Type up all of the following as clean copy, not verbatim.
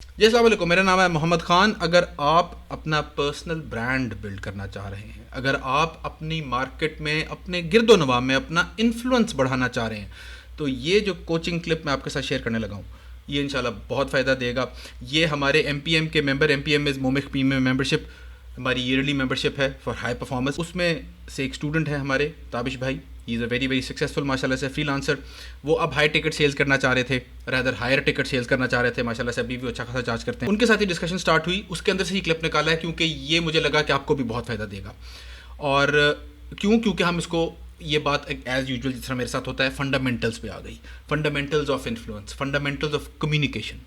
जी अस्सलाम वालेकुम, मेरा नाम है मोहम्मद ख़ान। अगर आप अपना पर्सनल ब्रांड बिल्ड करना चाह रहे हैं, अगर आप अपनी मार्केट में, अपने गिरदो नवाब में अपना इन्फ्लुएंस बढ़ाना चाह रहे हैं, तो ये जो कोचिंग क्लिप मैं आपके साथ शेयर करने लगा हूँ, ये इंशाल्लाह बहुत फ़ायदा देगा। ये हमारे एम के member, M is Momik premium membership, हमारी ईयरली मेंबरशिप है फॉर हाई परफॉर्मेंस। उसमें से एक स्टूडेंट है हमारे ताबिश भाई, he is a very very successful माशाल्लाह से फ्रीलांसर। वो अब हाई टिकट सेल्स करना चाह रहे थे, रादर हायर टिकट सेल्स करना चाह रहे थे, माशाल्लाह से अभी भी अच्छा खासा चार्ज करते हैं। उनके साथ ही डिस्कशन स्टार्ट हुई, उसके अंदर से ही क्लिप निकाला है, क्योंकि ये मुझे लगा कि आपको भी बहुत फ़ायदा देगा। और क्योंकि हम इसको, ये बात एज यूजुअल जिस तरह मेरे साथ होता है, फंडामेंटल्स पे आ गई। Fundamentals of influence, fundamentals of communication,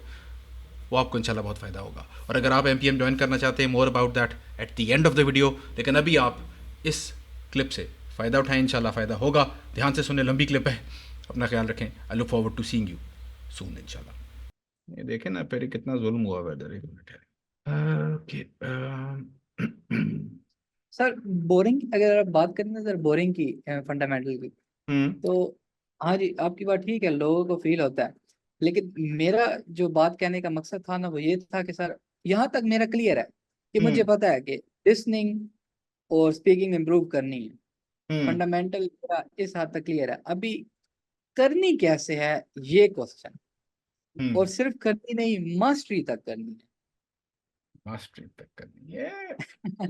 वो आपको इंशाल्लाह बहुत फ़ायदा होगा। और अगर आप एम ज्वाइन करना चाहते हैं, more about that at the end of the video. लेकिन अभी आप इस क्लिप से फ़ायदा उठाएं, इंशाल्लाह फ़ायदा होगा। ध्यान से सुने, लंबी क्लिप है, अपना ख्याल रखें। I look forward to seeing you soon इंशाल्लाह। ये देखें ना फिर कितना जुल्म हुआ है इधर। एक मिनट है। ओके। सर बोरिंग, अगर आप बात करें ना सर बोरिंग की, फंडामेंटल की, हम्म। तो हाँ जी आपकी बात ठीक है, लोगों को फील होता है। लेकिन मेरा जो बात कहने का मकसद था ना वो ये था कि सर यहाँ तक मेरा क्लियर है कि मुझे हम्म। पता है कि लिसनिंग और स्पीकिंग इम्प्रूव करनी है। हम्म। फंडामेंटल मेरा इस हद तक क्लियर है। अभी करनी कैसे है ये क्वेश्चन, और हम्म। सिर्फ करनी नहीं, मास्टरी तक करनी मास्टरी तक करनी है।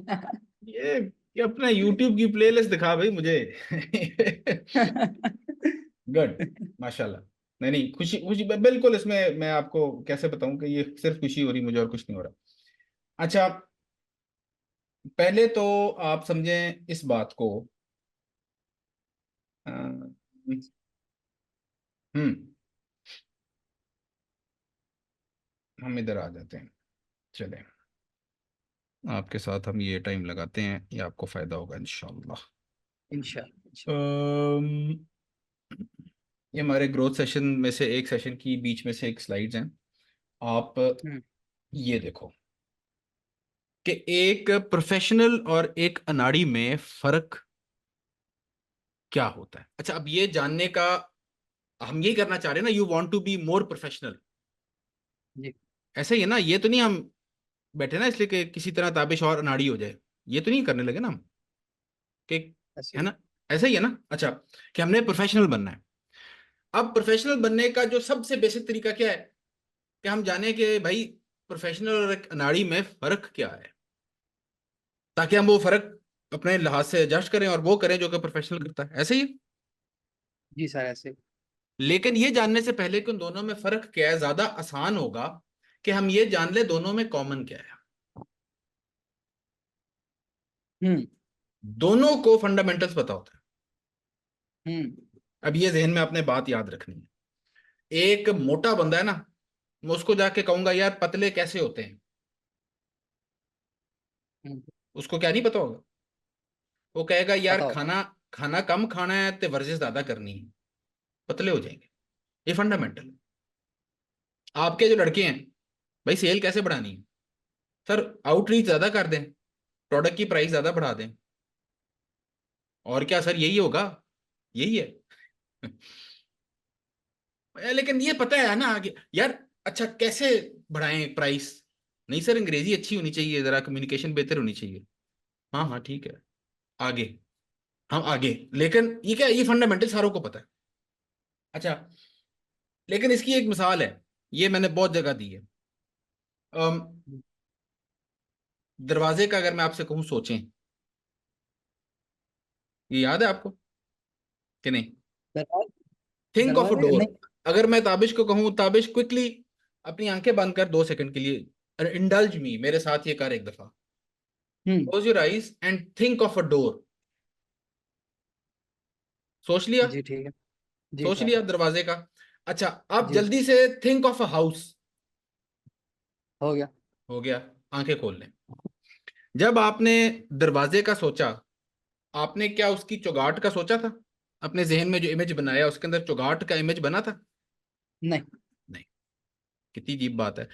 है। ये अपना यूट्यूब की प्लेलिस्ट दिखा भाई मुझे। गुड, माशाल्लाह। नहीं नहीं, खुशी खुशी बिल्कुल। इसमें मैं आपको कैसे बताऊं कि ये सिर्फ खुशी हो रही मुझे और कुछ नहीं हो रहा। अच्छा, पहले तो आप समझें इस बात को। अ, हम्म। हम इधर आ जाते हैं, चलें। आपके साथ हम ये टाइम लगाते हैं, ये आपको फायदा होगा इंशाल्लाह। इंशाल्लाह। ये हमारे ग्रोथ सेशन में से एक सेशन की बीच में से एक स्लाइड्स हैं। आप हम्म। ये देखो कि एक प्रोफेशनल और एक अनाड़ी में फर्क क्या होता है। अच्छा, अब ये जानने का, हम ये करना चाह रहे हैं ना, you want to be more professional, जी। ऐसा ही है ना? ये तो नहीं हम बैठे ना इसलिए कि किसी तरह ताबिश और अनाड़ी हो जाए, ये तो नहीं करने लगे ना हम कि, ऐसे है ही। ना? ऐसा ही है ना? अच्छा, कि हमने प्रोफेशनल बनना है। अब प्रोफेशनल बनने का जो सबसे बेसिक तरीका क्या है कि हम जाने कि भाई प्रोफेशनल और एक अनाड़ी में फर्क क्या है, ताकि हम वो फर्क अपने लिहाज से एडजस्ट करें और वो करें जो कि प्रोफेशनल करता है। ऐसे ही है? जी सर ऐसे ही। लेकिन ये जानने से पहले कि उन दोनों में फर्क क्या है, ज्यादा आसान होगा कि हम ये जान ले दोनों में कॉमन क्या है। हम्म। दोनों को फंडामेंटल्स पता होता है। हम्म। अब ये जहन में आपने बात याद रखनी है। एक मोटा बंदा है ना, मैं उसको जाके कहूंगा यार पतले कैसे होते हैं, हम्म। उसको क्या नहीं पता होगा? वो कहेगा यार पता होगा। खाना खाना कम खाना है तो वर्जिश ज्यादा करनी है, पतले हो जाएंगे। ये फंडामेंटल है। आपके जो लड़के हैं, भाई सेल कैसे बढ़ानी है? सर आउटरीच ज्यादा कर दें, प्रोडक्ट की प्राइस ज्यादा बढ़ा दें, और क्या सर यही होगा? यही है। लेकिन ये पता है ना आगे यार। अच्छा, कैसे बढ़ाएं प्राइस? नहीं सर, अंग्रेजी अच्छी होनी चाहिए, जरा कम्युनिकेशन बेहतर होनी चाहिए। हाँ हाँ ठीक है, आगे, हम आगे। लेकिन ये क्या, ये फंडामेंटल सारों को पता है। अच्छा, लेकिन इसकी एक मिसाल है, ये मैंने बहुत जगह दी है। अम, दरवाजे का अगर मैं आपसे कहूं, सोचें, ये याद है आपको कि नहीं? दरवाजे। थिंक ऑफ अ दरवाजे डोर। नहीं। अगर मैं ताबिश को कहूं, ताबिश क्विकली अपनी आंखें बंद कर 2 सेकंड के लिए, इंडल्ज मी, मेरे साथ ये कर एक दफा। हम्म। Close your eyes and think of a door. सोच लिया? जी ठीक है। जी सोच सर। लिया दरवाजे का। अच्छा, अब जी सर। जल्दी से थिंक ऑफ अ हाउस। हो गया। हो गया। आंखें खोल लें। जब आपने दरवाजे का सोचा, आपने क्या उसकी चौगाट का सोचा था? अपने जहन में जो इमेज बनाया उसके अंदर चौगाट का इमेज बना था? नहीं। नहीं। कितनी अजीब बात है।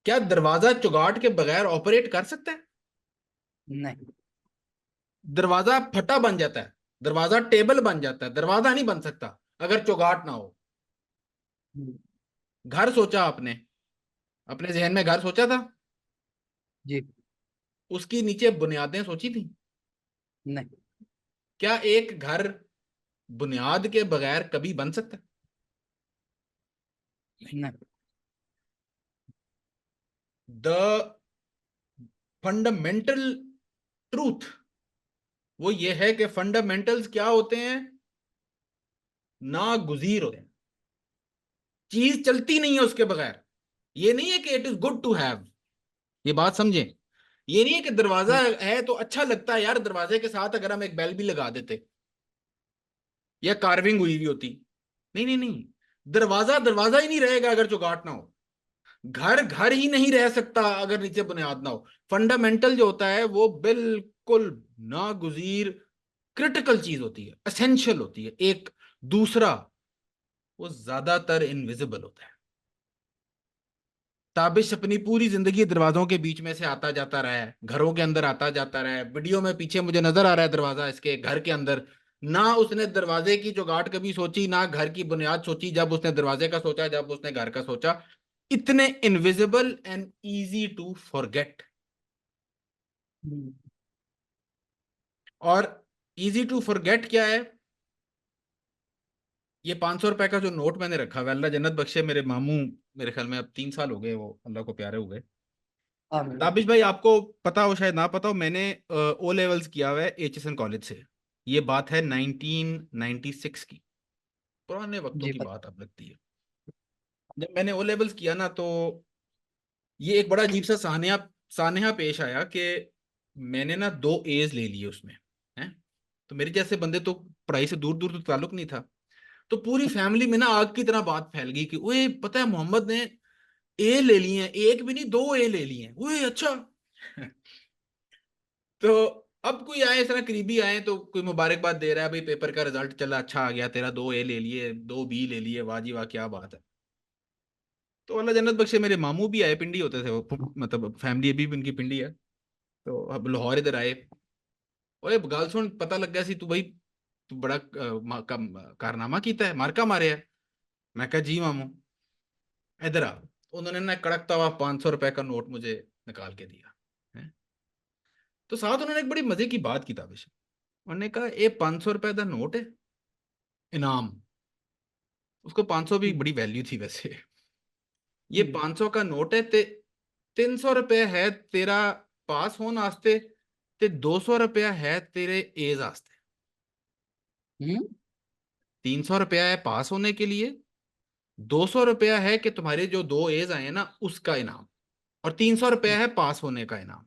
क्या दरवाजा चौगाट के बगैर ऑपरेट कर सकता है? नहीं। दरवाजा फटा बन जाता है, दरवाजा टेबल बन जाता है, दरवाजा नहीं बन सकता अगर चौगाट ना हो। हम्म। घर सोचा आपने, अपने जहन में घर सोचा था? जी। उसकी नीचे बुनियादें सोची थी? नहीं। क्या एक घर बुनियाद के बगैर कभी बन सकता है? नहीं। नहीं। द फंडामेंटल ट्रूथ वो ये है कि फंडामेंटल्स क्या होते हैं? नागुजीर होते हैं। चीज चलती नहीं है उसके बगैर। ये नहीं है कि it is good to have. ये बात समझें। ये नहीं है कि दरवाजा हम्म, है तो अच्छा लगता है यार, दरवाजे के साथ अगर हम एक बेल भी लगा देते या कार्विंग हुई हुई होती। नहीं नहीं नहीं। दरवाजा दरवाजा ही नहीं रहेगा अगर चौगाट ना हो। घर घर ही नहीं रह सकता अगर नीचे बुनियाद ना हो। फंडामेंटल जो होता है वो बिल्कुल नागुजीर क्रिटिकल चीज होती है, असेंशियल होती है। एक दूसरा, वो ज्यादातर इनविजिबल होता है। ताबिश अपनी पूरी जिंदगी दरवाजों के बीच में से आता जाता रहा है, घरों के अंदर आता जाता रहा है। वीडियो में पीछे मुझे नजर आ रहा है दरवाजा इसके घर के अंदर। ना उसने दरवाजे की चौगाट कभी सोची, ना घर की बुनियाद सोची जब उसने दरवाजे का सोचा, जब उसने घर का सोचा। इतने invisible and easy to forget. हम्म, और इजी टू फॉरगेट क्या है? ये 500 रुपए का जो नोट मैंने रखा हुआ है, अल्लाह जन्नत बख्शे मेरे मामू, मेरे ख्याल में अब 3 साल हो गए वो अल्लाह को प्यारे हो गए। आमीन। ताबिश भाई आपको पता हो शायद ना पता हो, मैंने ओ लेवल्स किया हुआ है एचएसएन कॉलेज से। ये बात है 1996 की। पुराने वक्तों जी की पता। बात अब लगती है। जब मैंने ओ लेवल्स किया ना, तो ये एक बड़ा अजीब सा सान्या सान्या पेश आया कि मैंने ना 2 A's ले लिए उसमें। हैं? तो मेरे जैसे बंदे तो पढ़ाई से दूर दूर तो ताल्लुक नहीं था। तो पूरी फैमिली में ना आग की तरह बात फैल गई कि ओए पता है मोहम्मद ने ए ले लिए हैं, एक भी नहीं 2 A ले लिए हैं। ओए अच्छा। तो अब कोई आए, इस तरह करीबी आए तो कोई मुबारकबाद दे रहा है, भाई पेपर का रिजल्ट चला अच्छा आ गया तेरा, 2 A ले लिए, 2 B ले लिए, वाह जी वाह क्या बात है। तो अल्लाह जन्नत बख्शे मेरे मामू भी आए, पिंडी होते थे वो, मतलब फैमिली अभी भी उनकी पिंडी है। तो अब लाहौर इधर आए। ओए गाल सुन, पता लग गया सी तू भाई, तू बड़ा कारनामा कीता है, मार्का मारे है। मैं कहा जी मामू। इधर आ। उन्होंने ना कड़कता हुआ 500 रुपए का नोट मुझे निकाल के दिया है। तो साथ उन्होंने एक बड़ी मजे की बात की ताबिश। उन्होंने कहा ये 500 रुपए का नोट है, इनाम। उसको 500 भी हम्म, बड़ी वैल्यू थी वैसे। ये हम्म, 500 का नोट है ते 300 रुपए है तेरा पास होने वास्ते, ते 200 रुपया है तेरे एज वास्ते। हम्म, 300 रुपया है पास होने के लिए, 200 रुपया है कि तुम्हारे जो 2 A's आए हैं ना उसका इनाम, और 300 रुपया है पास होने का इनाम।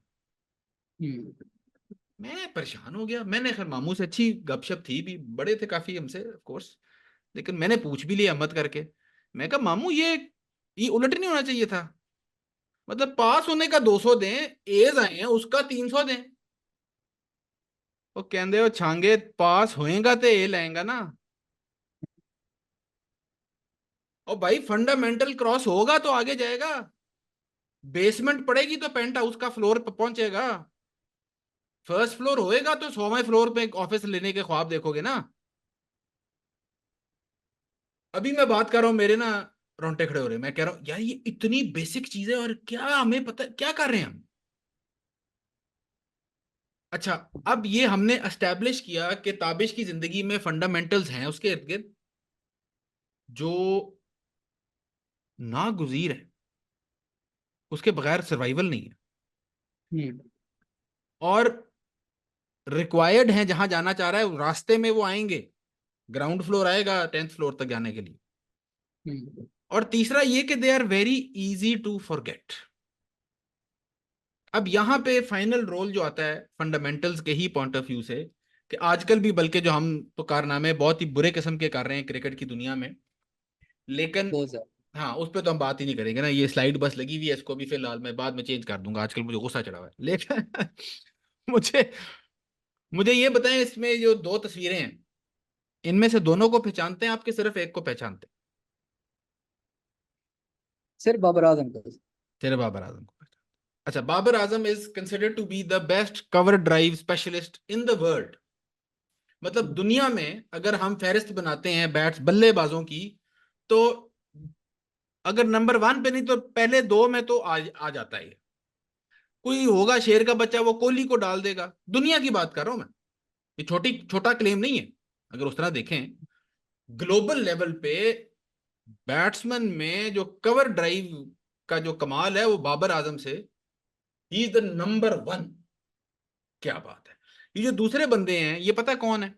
हम्म, मैं परेशान हो गया। मैंने खैर मामू से अच्छी गपशप थी भी, बड़े थे काफी हमसे ऑफ कोर्स, लेकिन मैंने पूछ भी लिया हिम्मत करके। मैं कहा मामू ये उलट नहीं होना चाहिए था। मतलब पास होने का 200 दें, एज आए हैं उसका 300 दें। वो कहते हो छांगे, पास होएगा तो ए लाएगा ना। और भाई फंडामेंटल क्रॉस होगा तो आगे जाएगा। बेसमेंट पड़ेगी तो पेंट हाउस का फ्लोर पर पहुंचेगा। फर्स्ट फ्लोर होएगा तो 100वें फ्लोर पे एक ऑफिस लेने के ख्वाब देखोगे ना। अभी मैं बात कर रहा हूँ, मेरे ना रोंगटे खड़े हो रहे हैं। मैं कह रहा हूँ यार ये इतनी बेसिक चीज है और क्या हमें पता क्या कर रहे हैं हम। अच्छा, अब ये हमने एस्टेब्लिश किया कि ताबिश की जिंदगी में फंडामेंटल्स हैं उसके इर्द गिर्द जो नागुजीर है, उसके बगैर सर्वाइवल नहीं है। हम्म, और रिक्वायर्ड है, जहां जाना चाह रहा है रास्ते में वो आएंगे। ग्राउंड फ्लोर आएगा 10th फ्लोर तक जाने के लिए। हम्म, और तीसरा ये कि they are very easy to forget. अब यहाँ पे फाइनल रोल जो आता है फंडामेंटल्स के ही पॉइंट ऑफ व्यू से, कि आजकल भी बल्कि जो हम तो कारनामे बहुत ही बुरे किस्म के कर रहे हैं क्रिकेट की दुनिया में, लेकिन बहुत ज्यादा। हाँ उस पर तो हम बात ही नहीं करेंगे ना। ये स्लाइड बस लगी हुई है, इसको भी फिलहाल मैं बाद में चेंज कर दूंगा, आजकल मुझे गुस्सा चढ़ा हुआ है। लेकिन मुझे मुझे ये बताएं, इसमें जो 2 तस्वीरें हैं, इनमें से दोनों को पहचानते हैं आपके, सिर्फ एक को पहचानते हैं? सिर्फ बाबर आजम का। तेरे बाबर आजम को पहचानते हैं। अच्छा, Babar Azam is considered to be the best cover drive specialist in the world. मतलब हम्म, दुनिया में अगर हम फहरिस्त बनाते हैं बैट्स बल्लेबाजों की, तो अगर नंबर 1 पे नहीं तो पहले 2 में तो आ जाता है ये। कोई होगा शेर का बच्चा, वो कोहली को डाल देगा। दुनिया की बात कर रहा हूं मैं, ये छोटी छोटा क्लेम नहीं है। अगर उस तरह देखें ग्लोबल लेवल पे बैट्समैन में जो कवर ड्राइव का जो कमाल है वो बाबर आजम से, ही इज द नंबर 1। क्या बात है। ये जो दूसरे बंदे हैं ये पता है कौन है?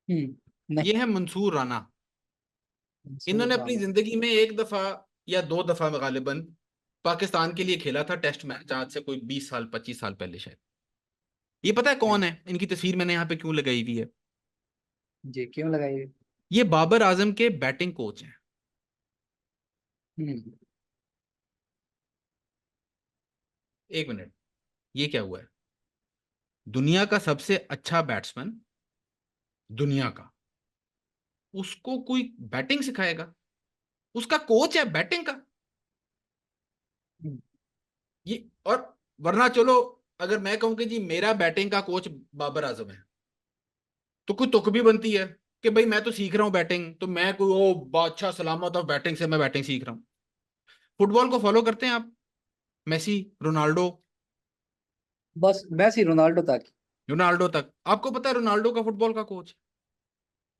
नहीं। ये है मंसूर राना। मंसूर इन्होंने अपनी राना। जिंदगी में एक दफा या 2 दफा गालिबन पाकिस्तान के लिए खेला था टेस्ट मैच, आज से कोई 20 साल 25 साल पहले शायद। ये पता है जी। कौन है? इनकी तस्वीर मैंने यहाँ पे क्यों लगाई हुई है? जी, क्यों लगाई? ये बाबर आजम के बैटिंग कोच हैं। हम्म। 1 मिनट, ये क्या हुआ है? दुनिया का सबसे अच्छा बैट्समैन, दुनिया का, उसको कोई बैटिंग सिखाएगा? उसका कोच है बैटिंग का हम्म। ये। और वरना चलो, अगर मैं कहूं कि जी मेरा बैटिंग का कोच बाबर आजम है, तो कोई तुक भी बनती है कि भाई मैं तो सीख रहा हूं बैटिंग, तो मैं कोई ओ बादशाह सलामत ऑफ बैटिंग से मैं बैटिंग सीख रहा हूं। फुटबॉल को फॉलो करते हैं आप? मेसी, रोनाल्डो, बस मैसी रोनाल्डो तक। रोनाल्डो तक आपको पता है रोनाल्डो का फुटबॉल का कोच?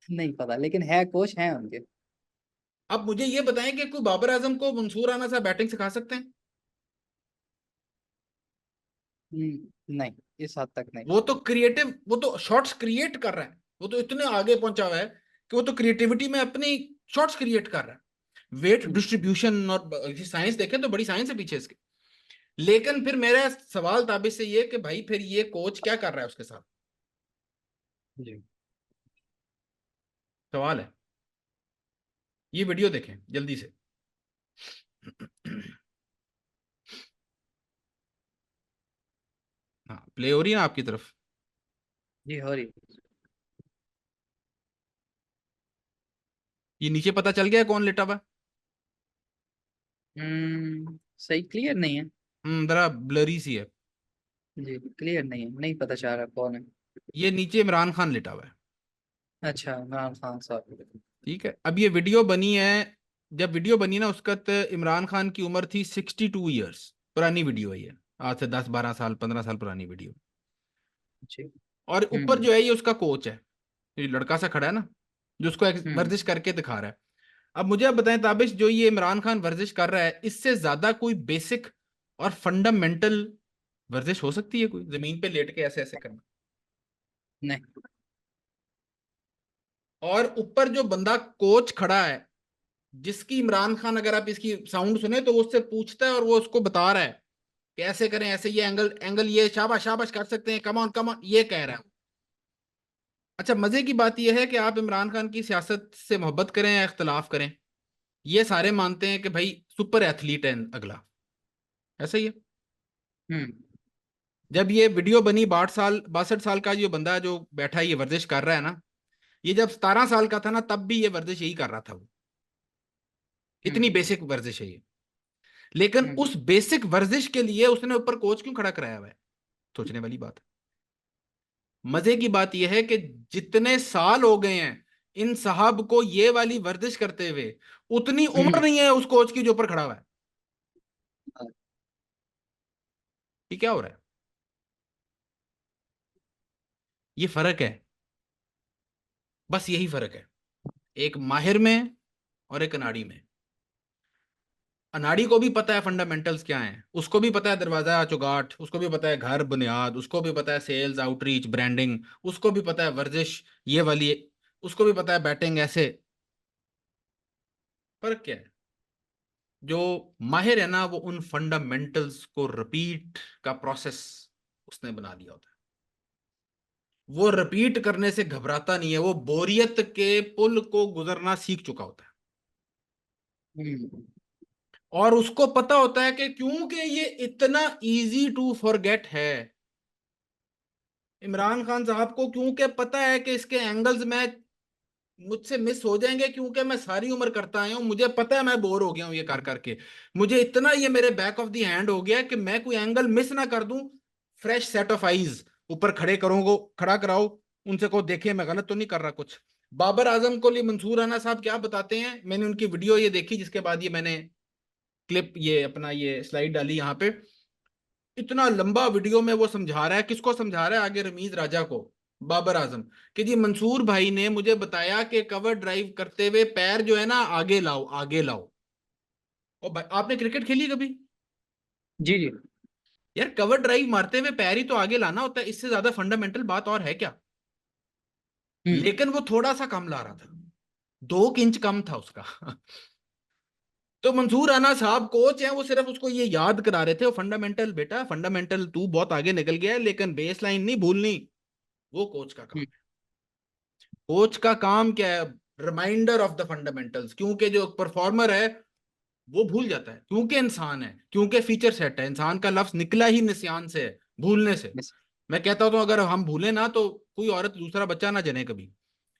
नहीं पता, लेकिन है, कोच हैं उनके। अब मुझे ये बताएं कि कोई बाबर आजम को मंसूर राना सा बैटिंग सिखा सकते हैं? नहीं, इस हद तक नहीं। वो तो क्रिएटिव, वो तो शॉट्स क्रिएट कर रहा है। वो तो इतने आगे पहुंचा हुआ है कि वो तो क्रिएटिविटी में अपनी शॉट्स क्रिएट कर रहा है। वेट हम्म। डिस्ट्रीब्यूशन और साइंस देखें तो बड़ी साइंस है पीछे इसके। लेकिन फिर मेरा सवाल ताबिश से ये कि भाई फिर ये कोच क्या कर रहा है उसके साथ? जी। सवाल है। ये वीडियो देखें जल्दी से। हाँ, प्ले हो रही है ना आपकी तरफ? जी, हो रही। ये नीचे पता चल गया है कौन लेटा हुआ है? सही क्लियर नहीं है। जरा ब्लरी सी है। जी, क्लियर नहीं है, नहीं पता चल रहा कौन है। ये नीचे इमरान खान लेटा हुआ है। अच्छा, इमरान खान साहब। ठीक है, अब ये वीडियो बनी है, जब वीडियो बनी ना उसका इमरान खान की उम्र थी 62 ईयर्स। पुरानी वीडियो है ये, आज से 10 12 साल 15 साल पुरानी वीडियो। जी। और ऊपर हम्म। जो है ये उसका कोच है, ये लड़का सा खड़ा है ना, जो उसको हम्म। वर्जिश करके दिखा रहा है। अब मुझे आप बताएं ताबिश, जो ये इमरान खान वर्जिश कर रहा है, इससे ज्यादा कोई बेसिक और फंडामेंटल वर्जिश हो सकती है कोई, जमीन पे लेट के ऐसे ऐसे करना? नहीं। और ऊपर जो बंदा कोच खड़ा है, जिसकी इमरान खान, अगर आप इसकी साउंड सुने तो वो उससे पूछता है और वो उसको बता रहा है कि ऐसे करें, ऐसे ये एंगल एंगल, ये शाबाश शाबाश कर सकते हैं, कम ऑन ये कह रहा है। अच्छा, मजे की बात यह है कि आप इमरान खान की सियासत से मोहब्बत करें या इख्तलाफ करें, ये सारे मानते हैं कि भाई सुपर एथलीट है अगला। ऐसा ही है। हम्म। जब ये वीडियो बनी 62 साल 62 साल का जो बंदा जो बैठा है ये वर्जिश कर रहा है ना, ये जब 17 साल का था ना तब भी ये वर्जिश यही कर रहा था वो। इतनी हम्म। बेसिक वर्जिश है ये। लेकिन हम्म। उस बेसिक वर्जिश के लिए उसने ऊपर कोच क्यों खड़ा कराया हुआ है? सोचने वाली बात है। मजे की बात यह है कि जितने साल हो गए हैं इन साहब को ये वाली वर्जिश करते हुए, उतनी उम्र हम्म। नहीं है उस कोच की जो ऊपर खड़ा हुआ है। ये क्या हो रहा है? ये फर्क है, बस यही फर्क है, एक माहिर में और एक अनाड़ी में। अनाड़ी को भी पता है फंडामेंटल्स क्या हैं, उसको भी पता है दरवाजा चौगाठ, उसको भी पता है घर बुनियाद, उसको भी पता है सेल्स आउटरीच ब्रांडिंग, उसको भी पता है वर्जिश ये वाली, उसको भी पता है बैटिंग ऐसे। फर्क क्या है? जो माहिर है ना वो उन फंडामेंटल्स को रिपीट का प्रोसेस उसने बना दिया होता है। वो रिपीट करने से घबराता नहीं है, वो बोरियत के पुल को गुजरना सीख चुका होता है। हम्म। और उसको पता होता है कि क्योंकि ये इतना इजी टू फॉरगेट है, इमरान खान साहब को क्योंकि पता है कि इसके एंगल्स में मुझसे मिस हो जाएंगे, क्योंकि मैं सारी उम्र करता आया हूं, मुझे पता है मैं बोर हो गया हूं ये कर करके। मुझे इतना ये मेरे बैक ऑफ द हैंड हो गया कि मैं कोई एंगल मिस ना कर दूं। फ्रेश सेट ऑफ आईज ऊपर खड़े करोगे, खड़ा कराओ, उनसे को देखे मैं गलत तो नहीं कर रहा कुछ। बाबर आजम को लिए मंसूर राना साहब क्या बताते हैं, मैंने उनकी वीडियो ये देखी, जिसके बाद ये मैंने क्लिप, ये अपना ये स्लाइड डाली यहाँ पे। इतना लंबा वीडियो में वो समझा रहा है, किसको समझा रहा है, आगे रमीज राजा को, बाबर आजम, कि जी मंसूर भाई ने मुझे बताया कि कवर ड्राइव करते हुए पैर जो है ना आगे लाओ, आगे लाओ। और भाई आपने क्रिकेट खेली है कभी? जी जी। यार कवर ड्राइव मारते हुए पैर ही तो आगे लाना होता है, इससे ज्यादा फंडामेंटल बात और है क्या? हम्म। लेकिन वो थोड़ा सा कम ला रहा था, 2 इंच कम था उसका। तो मंसूर राना साहब कोच हैं, वो सिर्फ उसको ये याद करा रहे थे, वो फंडामेंटल बेटा, फंडामेंटल तू बहुत आगे निकल गया है, लेकिन बेस लाइन नहीं भूलनी। वो कोच का काम हम्म। है। कोच का काम क्या है? रिमाइंडर ऑफ द फंडामेंटल्स, क्योंकि जो परफॉर्मर है वो भूल जाता है, क्योंकि इंसान है, क्योंकि फीचर सेट है, इंसान का लफ्ज निकला ही निस्यान से है, भूलने से। बस। मैं कहता हूं तो अगर हम भूले ना तो कोई औरत दूसरा बच्चा ना जने कभी,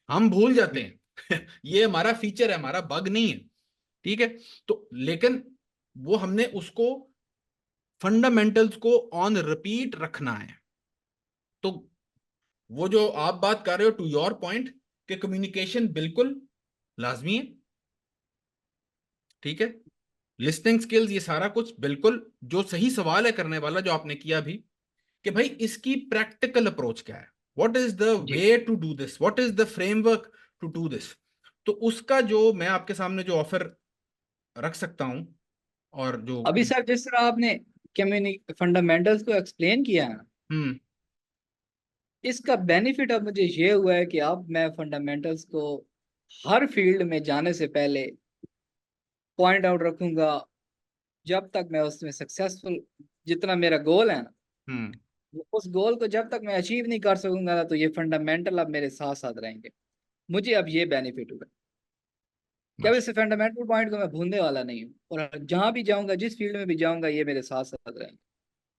हम भूल जाते हम्म। हैं। ये हमारा फीचर है, हमारा बग नहीं है। ठीक है। तो लेकिन वो हमने उसको फंडामेंटल्स को ऑन रिपीट रखना है। तो वो जो आप बात कर रहे हो, टू योर पॉइंट, कि कम्युनिकेशन बिल्कुल लाजमी है। ठीक है। लिसनिंग स्किल्स, ये सारा कुछ बिल्कुल, जो सही सवाल है करने वाला जो आपने किया भी, कि भाई इसकी प्रैक्टिकल अप्रोच क्या है, व्हाट इज द जी। Way to do this, what is the framework to do this. तो उसका जो मैं आपके सामने जो ऑफर रख सकता हूं, और जो अभी सर जिस तरह आपने कम्युनिक फंडामेंटल्स को एक्सप्लेन किया है, हम्म इसका बेनिफिट अब मुझे ये हुआ है कि अब मैं फंडामेंटल्स को हर फील्ड में जाने से पहले पॉइंट आउट रखूंगा। जब तक मैं उसमें सक्सेसफुल, जितना मेरा गोल है ना, हम्म उस गोल को जब तक मैं अचीव नहीं कर सकूंगा ना, तो ये फंडामेंटल अब मेरे साथ साथ रहेंगे। मुझे अब ये बेनिफिट हुआ कि अब इस माशा फंडामेंटल पॉइंट को मैं भूलने वाला नहीं हूँ, और जहां भी जाऊंगा, जिस फील्ड में भी जाऊंगा, ये मेरे साथ साथ रहेंगे।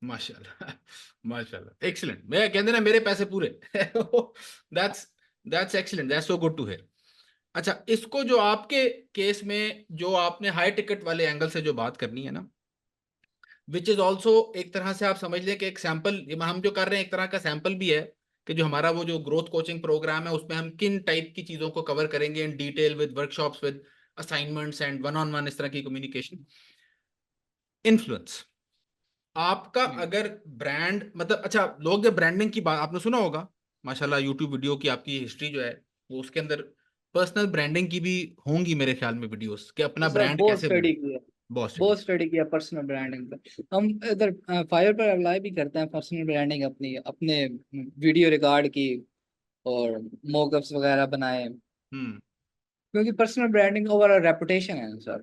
माशाल्लाह। माशाल्लाह, एक्सीलेंट, मैं कहते ना मेरे पैसे पूरे। That's that's excellent, that's so good to hear. अच्छा, इसको जो आपके केस में जो आपने हाई टिकट वाले एंगल से जो बात करनी है ना, विच इज ऑल्सो एक तरह से आप समझ लें कि एक सैंपल, ये हम जो कर रहे हैं एक तरह का सैंपल भी है, कि जो हमारा वो जो ग्रोथ कोचिंग प्रोग्राम है उसमें हम किन टाइप की चीजों को कवर करेंगे in detail, with workshops, with assignments and one on one, इस तरह की कम्युनिकेशन। इन्फ्लुएंस, आपका हम्म। अगर ब्रांड, मतलब अच्छा, लोग जब ब्रांडिंग की बात, आपने सुना होगा माशाल्लाह यूट्यूब वीडियो की आपकी हिस्ट्री जो है, वो उसके अंदर पर्सनल ब्रांडिंग की भी होंगी मेरे ख्याल में वीडियोस, कि तो अपना सर ब्रांड बहुत कैसे बिल्ड। स्टडी किया, बहुत स्टडी। बहुत स्टडी किया पर्सनल ब्रांडिंग पर। हम इधर फाइवर पर अप्लाई भी करते हैं पर्सनल ब्रांडिंग अपनी, अपने वीडियो रिकॉर्ड की और मॉकअप्स वगैरह बनाए, हम्म क्योंकि पर्सनल ब्रांडिंग ओवरऑल रेपुटेशन है sir.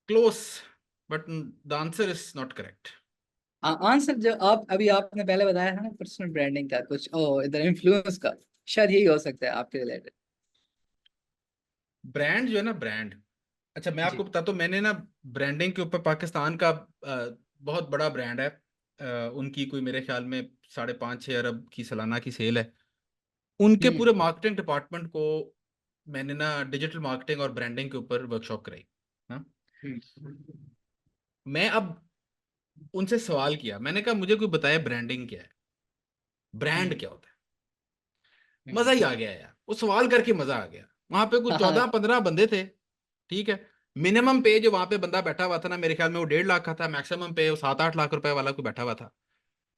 Close, but the answer is not correct. Answer जो आप अभी आपने पहले बताया था ना, पर्सनल ब्रांडिंग का कुछ, ओ इधर इन्फ्लुएंस का, शायद यही हो सकता है आपके रिलेटेड। ब्रांड जो है ना, ब्रांड, अच्छा मैं आपको जी। बताता हूँ, मैंने ना ब्रांडिंग के ऊपर पाकिस्तान का बहुत बड़ा ब्रांड है, उनकी कोई मेरे ख्याल में 5.5-6 अरब की सालाना की सेल है। उनके हम्म। पूरे मार्केटिंग डिपार्टमेंट को मैंने ना डिजिटल मार्केटिंग और ब्रांडिंग के ऊपर वर्कशॉप कराई। हाँ। हम्म। मैं अब उनसे सवाल किया, मैंने कहा मुझे कोई बताया ब्रांडिंग क्या है, ब्रांड हम्म। क्या होता है। मजा ही हम्म। आ गया यार, वो सवाल करके मजा आ गया। वहां पे कुछ हाँ। 14-15 बंदे थे। ठीक है। मिनिमम पे जो वहां पे बंदा बैठा हुआ था ना, मेरे ख्याल में वो 1.5 लाख का था, मैक्सिमम पे वो 7-8 लाख रुपए वाला कोई बैठा हुआ था।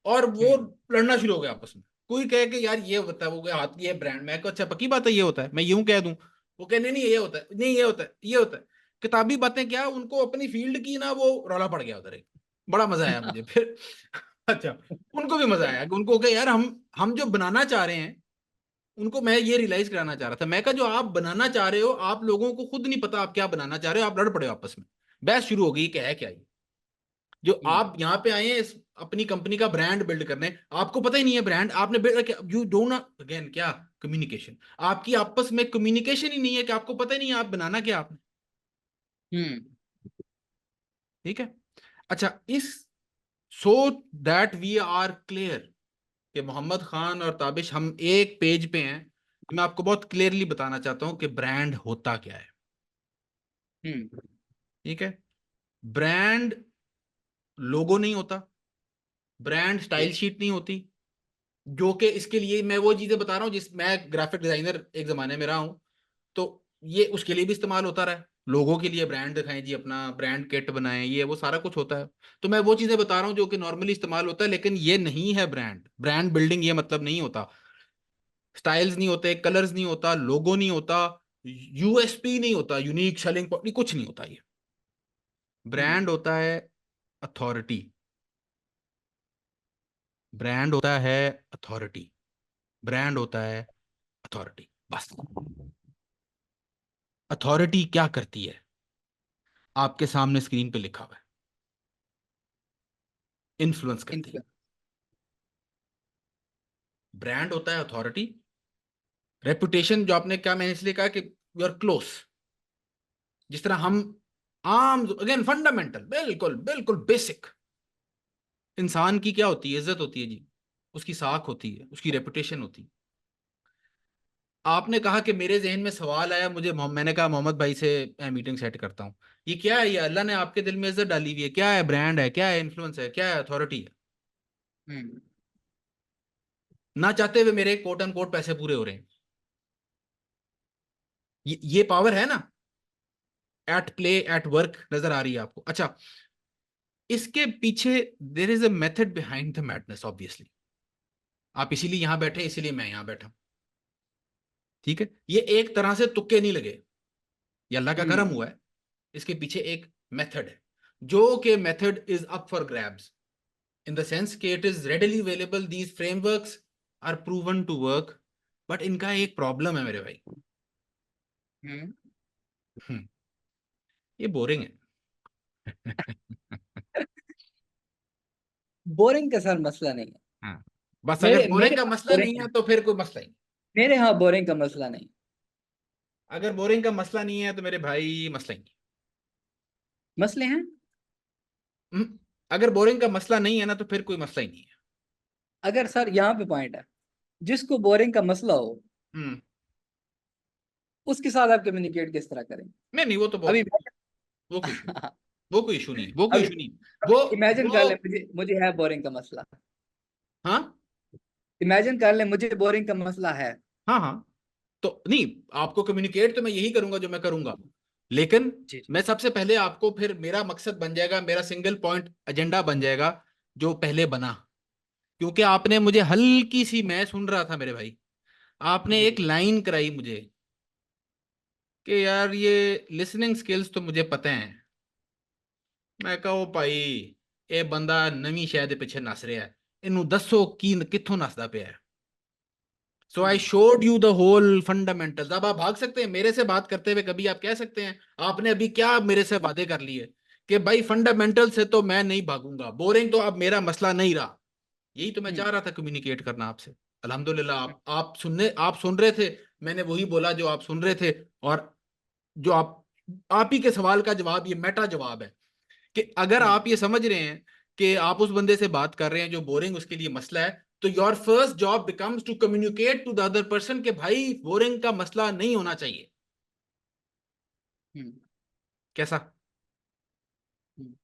और वो हम्म। लड़ना शुरू हो गया आपस में। कोई कहे कि यार ये होता है, वो कहे हाथ ये ब्रांड, मैं कहा अच्छा पक्की बात है ये होता है, मैं यूं कह दूं, वो कहे नहीं नहीं ये होता है, नहीं ये होता है, ये होता है। किताबी बातें क्या, उनको अपनी फील्ड की ना वो रौला पड़ गया उधर एक। बड़ा मजा आया मुझे फिर। अच्छा, उनको भी मजा आया कि उनको कहे यार हम जो बनाना चाह रहे हैं, उनको मैं ये रियलाइज कराना चाह रहा था। मैं कहा जो आप बनाना चाह रहे हो, आप लोगों को खुद नहीं पता आप क्या बनाना चाह रहे हो, आप लड़ पड़े हो आपस में, बहस शुरू हो गई, क्या है क्या ये। जो हम्म। आप यहाँ पे आए हैं इस अपनी कंपनी का ब्रांड बिल्ड करने, आपको पता ही नहीं है ब्रांड आपने बिल्ड, यू डोंट अगेन क्या, कम्युनिकेशन, आपकी आपस में कम्युनिकेशन ही नहीं है, कि आपको पता ही नहीं है आप बनाना क्या आपने। हम्म। ठीक है। अच्छा, इस, so that we are clear, कि मोहम्मद खान और ताबिश हम एक पेज पे हैं, मैं आपको बहुत क्लियरली बताना चाहता हूं कि ब्रांड होता क्या है। हम्म। ठीक है। ब्रांड लोगो नहीं होता, ब्रांड जी। स्टाइल शीट नहीं होती, जो कि इसके लिए मैं वो चीजें बता रहा हूँ जिस मैं ग्राफिक डिजाइनर एक जमाने में रहा हूँ, तो ये उसके लिए भी इस्तेमाल होता रहा है। लोगों के लिए ब्रांड दिखाएं जी, अपना ब्रांड किट बनाएं, ये वो सारा कुछ होता है। तो मैं वो चीजें बता रहा हूँ जो कि नॉर्मली इस्तेमाल होता है, लेकिन ये नहीं है ब्रांड। ब्रांड बिल्डिंग ये मतलब नहीं होता। स्टाइल्स नहीं होते, कलर्स नहीं होता, लोगो नहीं होता, यूएसपी नहीं होता, यूनिक सेलिंग पॉइंट कुछ नहीं होता। ये हम्म। ब्रांड होता है अथॉरिटी। ब्रांड होता है अथॉरिटी। ब्रांड होता है अथॉरिटी, बस। अथॉरिटी क्या करती है? आपके सामने स्क्रीन पे लिखा हुआ है, इन्फ्लुएंस करती है। इन्फ्लुएंस। ब्रांड होता है अथॉरिटी। रेपुटेशन, जो आपने क्या, मैंने इसलिए कहा कि यू आर क्लोज। जिस तरह हम आम, अगेन फंडामेंटल, बिल्कुल बिल्कुल बेसिक, इंसान की क्या होती है? इज्जत होती है जी, उसकी साख होती है, उसकी रेपुटेशन होती है। आपने कहा कि मेरे जहन में सवाल आया, मैंने कहा मोहम्मद भाई से मीटिंग सेट करता हूँ। ये क्या है? ये अल्लाह ने आपके दिल में इज्जत डाली हुई है। क्या है? ब्रांड है? क्या है? इन्फ्लुएंस है? क्या है? अथॉरिटी है। हम्म। ना चाहते हुए मेरे कोट एंड कोट पैसे पूरे हो रहे हैं। ये पावर है ना, एट प्ले, एट वर्क, नजर आ रही है आपको? अच्छा, इसके पीछे there is a method behind the madness, obviously. आप इसीलिए यहां बैठे, इसीलिए मैं यहां बैठा हूं। ठीक है, ये एक तरह से तुक्के नहीं लगे, ये अल्लाह का करम हम्म। हुआ है। इसके पीछे एक मेथड है, जो कि method is up for grabs, in the sense कि it is readily available, these frameworks are proven to work. But इनका एक प्रॉब्लम है मेरे भाई। हम्म। हम्म, ये बोरिंग है। बोरिंग का सर मसला नहीं है। हाँ, बस अगर मेरे बोरिंग मेरे का यहाँ मसला नहीं बोरिंग है है। तो फिर कोई मसला ही नहीं। मेरे यहाँ बोरिंग का मसला नहीं। अगर बोरिंग का मसला नहीं है तो मेरे भाई मसला ही मसले हैं। नहीं। अगर बोरिंग का मसला नहीं है ना, तो फिर कोई मसला ही नहीं है। अगर सर यहाँ पे पॉइंट है, जिसको बोरिंग का मसला हो हम्म। उसके साथ आप कम्युनिकेट किस तरह करें? नहीं नहीं, वो तो अभी बहुत, वो कोई इशू नहीं। वो कोई इशू नहीं, वो कोई अभी इशू नहीं। वो अभी इमेजिन कर ले, वो मुझे मुझे है बोरिंग का मसला। हाँ इमेजिन कर ले मुझे बोरिंग का मसला है। हाँ हाँ, तो नहीं, आपको कम्युनिकेट तो मैं यही करूंगा जो मैं करूंगा। लेकिन जी जी। मैं सबसे पहले आपको, फिर मेरा मकसद बन जाएगा, मेरा सिंगल पॉइंट एजेंडा बन जाएगा जो पहले बना। क्योंकि आपने मुझे हल्की सी, मैं सुन रहा था मेरे भाई, आपने जी एक जी। लाइन कराई मुझे कि यार ये लिसनिंग स्किल्स तो मुझे पता है। मैं कहा, "ओ भाई, ये बंदा नवी शय दे पिछे नस रहा है, इनू दसो की कित्थों नसदा पिया है।" So I hmm. Showed you the whole fundamentals. अब आप भाग सकते हैं मेरे से बात करते हुए, कभी आप कह सकते हैं आपने अभी क्या मेरे से वादे कर लिए कि भाई फंडामेंटल से तो मैं नहीं भागूंगा, बोरिंग तो अब मेरा मसला नहीं रहा। यही तो मैं चाह हम्म। रहा था कम्युनिकेट करना आपसे। अल्हम्दुलिल्लाह, आप सुन रहे थे। मैंने वही बोला जो आप सुन रहे थे। और जो आप ही के सवाल का जवाब, ये मेटा जवाब है कि अगर हम्म। आप ये समझ रहे हैं कि आप उस बंदे से बात कर रहे हैं जो बोरिंग, उसके लिए मसला है, तो your first job becomes to communicate to the other person कि भाई बोरिंग का मसला नहीं होना चाहिए। हम्म। कैसा? हम्म।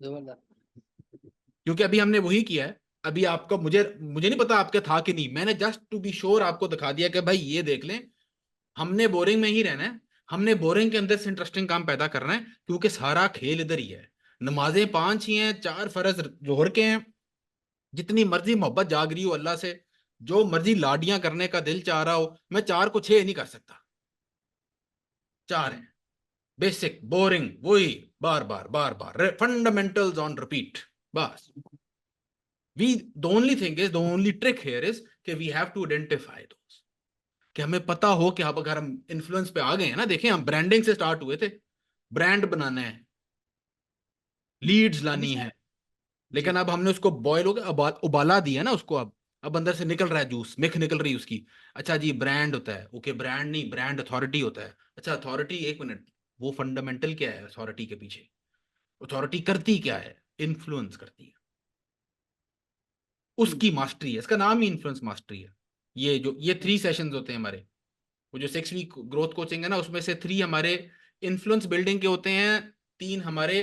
जबरदस्त। क्योंकि अभी हमने वही किया है। अभी आपका, मुझे मुझे नहीं पता आपका था कि नहीं, मैंने जस्ट टू बी श्योर आपको दिखा दिया कि भाई ये देख लें, हमने बोरिंग में ही रहना है। हमने बोरिंग के अंदर से इंटरेस्टिंग काम पैदा करना है, क्योंकि सारा खेल इधर ही है। नमाजें 5 ही हैं, 4 फर्ज जोहर के हैं। जितनी मर्जी मोहब्बत जाग रही हो अल्लाह से, जो मर्जी लाडियां करने का दिल चाह रहा हो, मैं 4 को 6 नहीं कर सकता। 4 हम्म। हैं, बेसिक, बोरिंग, वही, बार बार बार बार, फंडामेंटल्स ऑन रिपीट, बस। We the only thing is, the only trick here is कि we have to identify those, कि हमें पता हो कि अब अगर हम इन्फ्लुएंस पे आ गए हैं ना, देखें हम ब्रांडिंग से स्टार्ट हुए थे, ब्रांड बनाना है, लीड्स लानी अच्छा। है। जी। लेकिन अब हमने उसको बॉयल हो गया, उबाला दिया ना उसको। अब अंदर से निकल रहा है जूस, मिल्क निकल रही है उसकी। अच्छा जी, ब्रांड होता है, ओके, ब्रांड नहीं, ब्रांड अथॉरिटी होता है। अच्छा, अथॉरिटी, एक मिनट, वो फंडामेंटल क्या है अथॉरिटी के पीछे? अथॉरिटी करती क्या है? इन्फ्लुएंस करती है। हम्म। उसकी मास्टरी है, इसका नाम ही इन्फ्लुएंस मास्टरी है। ये 3 सेशंस होते हैं हमारे। वो जो 6 वीक ग्रोथ कोचिंग है ना, उसमें से 3 हमारे इन्फ्लुएंस बिल्डिंग के होते हैं, 3 हमारे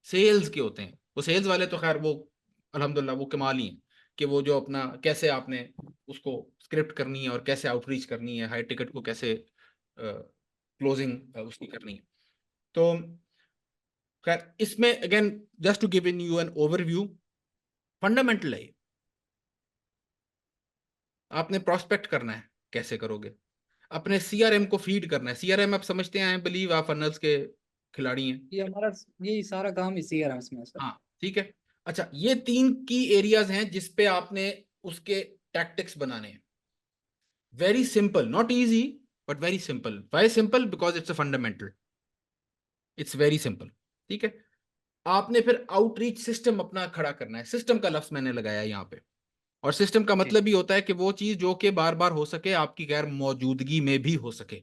सेल्स के होते हैं। वो सेल्स वाले तो खैर वो अल्हम्दुलिल्लाह वो कमाल ही हैं। कि वो जो अपना कैसे आपने उसको स्क्रिप्ट करनी है और कैसे आउटरीच करनी है, हाई टिकट को कैसे क्लोजिंग उसकी करनी है। तो खैर इसमें again just to give in you an overview, fundamental है। आपने प्रोस्पेक्ट करना है, कैसे करोगे? अपने सीआरएम को फीड करना है। सीआरएम आप समझते हैं, आई बिलीव आप फनल्स के खिलाड़ी हैं। ये हमारा, यही सारा काम इसी है इसमें सर। हाँ ठीक है। अच्छा, ये 3 की एरियाज हैं जिस पे आपने उसके टैक्टिक्स बनाने हैं। Very simple, not easy but very simple. Why simple? Because it's a fundamental, it's very simple. ठीक है। आपने फिर आउटरीच सिस्टम अपना खड़ा करना है। सिस्टम का लफ्ज मैंने लगाया यहाँ पे, और सिस्टम का जी, मतलब ही होता है कि वो चीज जो कि बार बार हो सके, आपकी गैर मौजूदगी में भी हो सके।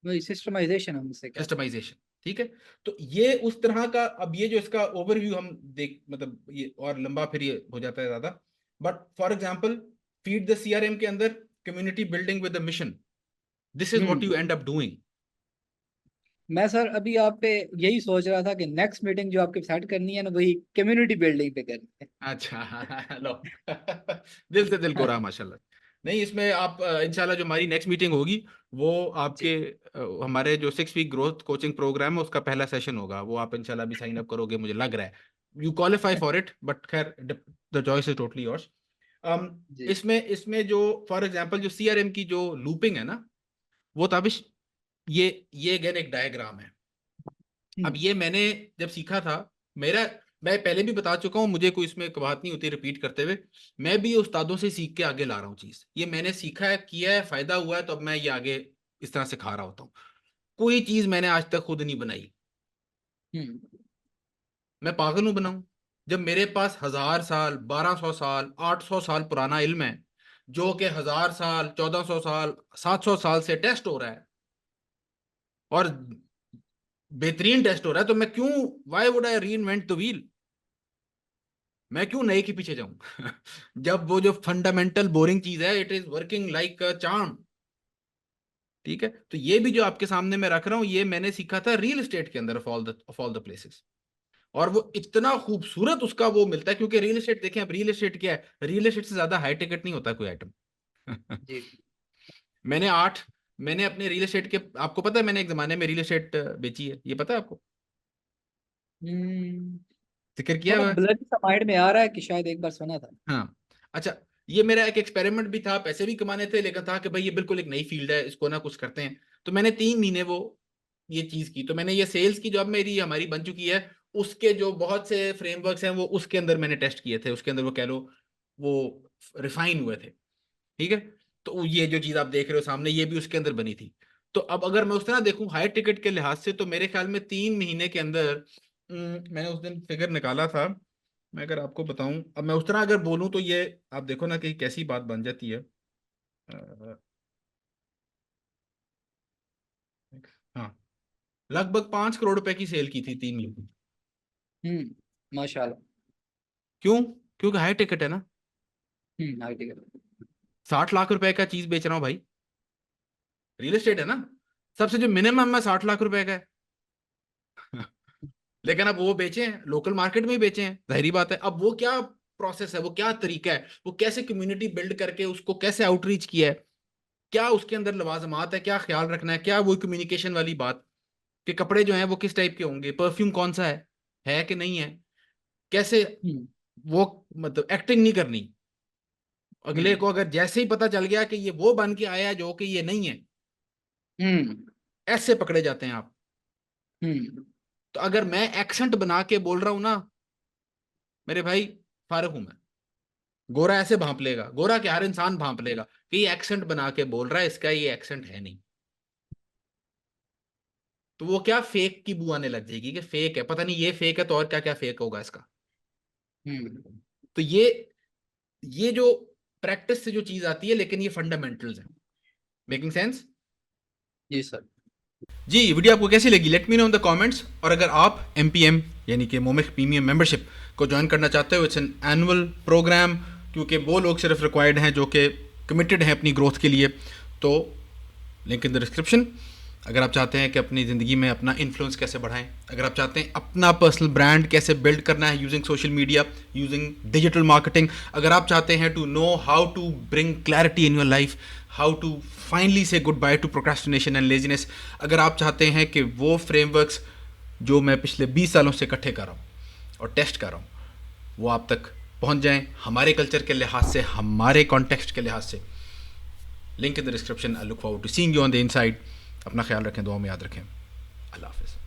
वही सिस्टमाइजेशन हम इसे कहते सिस्टमाइजेशन। ठीक है। तो ये उस तरह का, अब ये जो इसका ओवरव्यू हम देख, मतलब ये और लंबा फिर ये हो जाता है ज्यादा, but for example feed the CRM के अंदर community building with the mission, this is हैं। What you end up doing. मैं सर अभी आप पे यही सोच रहा था कि नेक्स्ट मीटिंग जो आपके सेट करनी है ना, वही कम्युनिटी बिल्डिंग पे करनी अच्छा लो दिल से दिल को है। रहा माशाल्लाह। नहीं, इसमें आप इंशाल्लाह जो हमारी नेक्स्ट मीटिंग होगी वो आपके जी, हमारे जो 6 वीक ग्रोथ कोचिंग प्रोग्राम है उसका पहला सेशन होगा। वो आप इंशाल्लाह भी साइन अप करोगे, मुझे लग रहा है you qualify for it, but खैर the choice is totally yours. जी। इसमें इसमें जो फॉर एग्जांपल जो सीआरएम की जो लूपिंग है ना, वो ताबिश, ये अगेन एक डायग्राम है। अब हम्म, ये मैंने जब सीखा था, मेरा, मैं पहले भी बता चुका हूँ, मुझे कोई इसमें कबाहत नहीं होती रिपीट करते हुए। मैं भी उस्तादों से सीख के आगे ला रहा हूँ चीज। ये मैंने सीखा है, किया है, फायदा हुआ है, तो अब मैं ये आगे इस तरह सिखा रहा होता हूँ। कोई चीज मैंने आज तक खुद नहीं बनाई। हम्म, मैं पागल हूं बनाऊं? जब मेरे पास 1000 साल, 1200 साल, 800 साल पुराना इल्म है, जो कि 1000 साल, 1400 साल, 700 साल से टेस्ट हो रहा है, और बेहतरीन टेस्ट हो रहा है, तो मैं क्यों, वाई वुड आई री इन्वेंट द व्हील? मैं क्यों नए के पीछे जाऊं? जब वो जो फंडामेंटल बोरिंग चीज है, it is working like a charm. ठीक है। तो ये भी जो आपके सामने मैं रख रहा हूं, ये मैंने सीखा था रियल एस्टेट के अंदर, ऑफ ऑल द प्लेसेस। और वो इतना खूबसूरत उसका वो मिलता है, क्योंकि रियल एस्टेट देखें, अब रियल एस्टेट क्या है? रियल एस्टेट से ज्यादा हाई टिकट नहीं होता कोई आइटम। जी। मैंने आठ मैंने अपने रियल एस्टेट के, आपको पता है मैंने एक जमाने में रियल एस्टेट बेची है, ये पता है आपको? हम्म, जिक्र किया थोड़ा हुआ है? ब्लर सा माइंड में आ रहा है कि शायद एक बार सुना था। हाँ। अच्छा, ये मेरा एक एक्सपेरिमेंट भी था, पैसे भी कमाने थे, लेकिन था कि भाई ये बिल्कुल एक नई फील्ड है, इसको ना कुछ करते हैं। तो मैंने 3 महीने वो ये चीज की। तो मैंने ये सेल्स की जॉब मेरी हमारी बन चुकी है, उसके जो बहुत से फ्रेमवर्क्स हैं वो उसके अंदर मैंने टेस्ट किए थे, उसके अंदर वो कह लो वो रिफाइन हुए थे। ठीक है। तो ये जो चीज आप देख रहे हो सामने, ये भी उसके अंदर बनी थी। तो अब अगर मैं उस तरह देखूं हाई टिकट के लिहाज से, तो मेरे ख्याल में 3 महीने के अंदर, मैंने उस दिन फिगर निकाला था। मैं अगर आपको बताऊं, अब मैं उस तरह अगर बोलूं तो ये आप देखो ना कि कैसी बात बन जाती है। अ, हाँ, लगभग 5 करोड़ रुपए की सेल की थी 3 महीने। माशाल्लाह। क्यों? क्योंकि हाई टिकट है ना। हाँ ठीक है। 60 लाख रुपए का चीज बेच रहा हूँ भाई, रियल एस्टेट है ना। सबसे जो मिनिमम है 60 लाख रुपए का है। लेकिन अब वो बेचे हैं लोकल मार्केट में ही बेचे हैं, जाहिर बात है। अब वो क्या प्रोसेस है, वो क्या तरीका है, वो कैसे कम्युनिटी बिल्ड करके उसको कैसे आउटरीच किया है, क्या उसके अंदर लवाजमात है, क्या ख्याल रखना है, क्या वो कम्युनिकेशन वाली बात, कि कपड़े जो हैं वो किस टाइप के होंगे, परफ्यूम कौन सा है कि नहीं है, कैसे हम्म, वो, मतलब एक्टिंग नहीं करनी। अगले हम्म, को अगर जैसे ही पता चल गया कि ये वो बन के आया है जो कि ये नहीं है, हम्म, ऐसे पकड़े जाते हैं आप। हम्म, तो अगर मैं एक्सेंट बना के बोल रहा हूं ना, मेरे भाई, फारूक हूं मैं, गोरा ऐसे भांप लेगा, गोरा क्या हर इंसान भांप लेगा कि ये एक्सेंट बना के बोल रहा है, इसका ये एक्सेंट है नहीं। तो वो क्या फेक की बू आने लग जाएगी कि फेक है, पता नहीं ये फेक है तो और क्या क्या फेक होगा इसका। हम्म। तो ये जो प्रैक्टिस से जो चीज आती है, लेकिन ये फंडामेंटल्स है। Making sense? जी सर। जी, वीडियो आपको कैसी लगी? Let me know in the comments. और अगर आप एमपीएम यानी कि मोमिक प्रीमियम मेंबरशिप को ज्वाइन करना चाहते हो, इट्स एन एनुअल प्रोग्राम, क्योंकि वो लोग सिर्फ रिक्वायर्ड हैं जो कि कमिटेड हैं अपनी ग्रोथ के लिए। तो लिंक इन द डिस्क्रिप्शन। अगर आप चाहते हैं कि अपनी ज़िंदगी में अपना इन्फ्लुएंस कैसे बढ़ाएं, अगर आप चाहते हैं अपना पर्सनल ब्रांड कैसे बिल्ड करना है using social media, using digital marketing, अगर आप चाहते हैं to know how to bring clarity in your life, how to finally say goodbye to procrastination and laziness, अगर आप चाहते हैं कि वो फ्रेमवर्क्स जो मैं पिछले 20 सालों से इकट्ठे कर रहा हूँ और टेस्ट कर रहा हूँ वो आप तक पहुँच जाएं हमारे कल्चर के लिहाज से, हमारे कॉन्टेक्स्ट के लिहाज से, link in the description. I look forward to seeing you on the inside. अपना ख्याल रखें, दुआ में याद रखें। अल्लाह हाफ़िज़।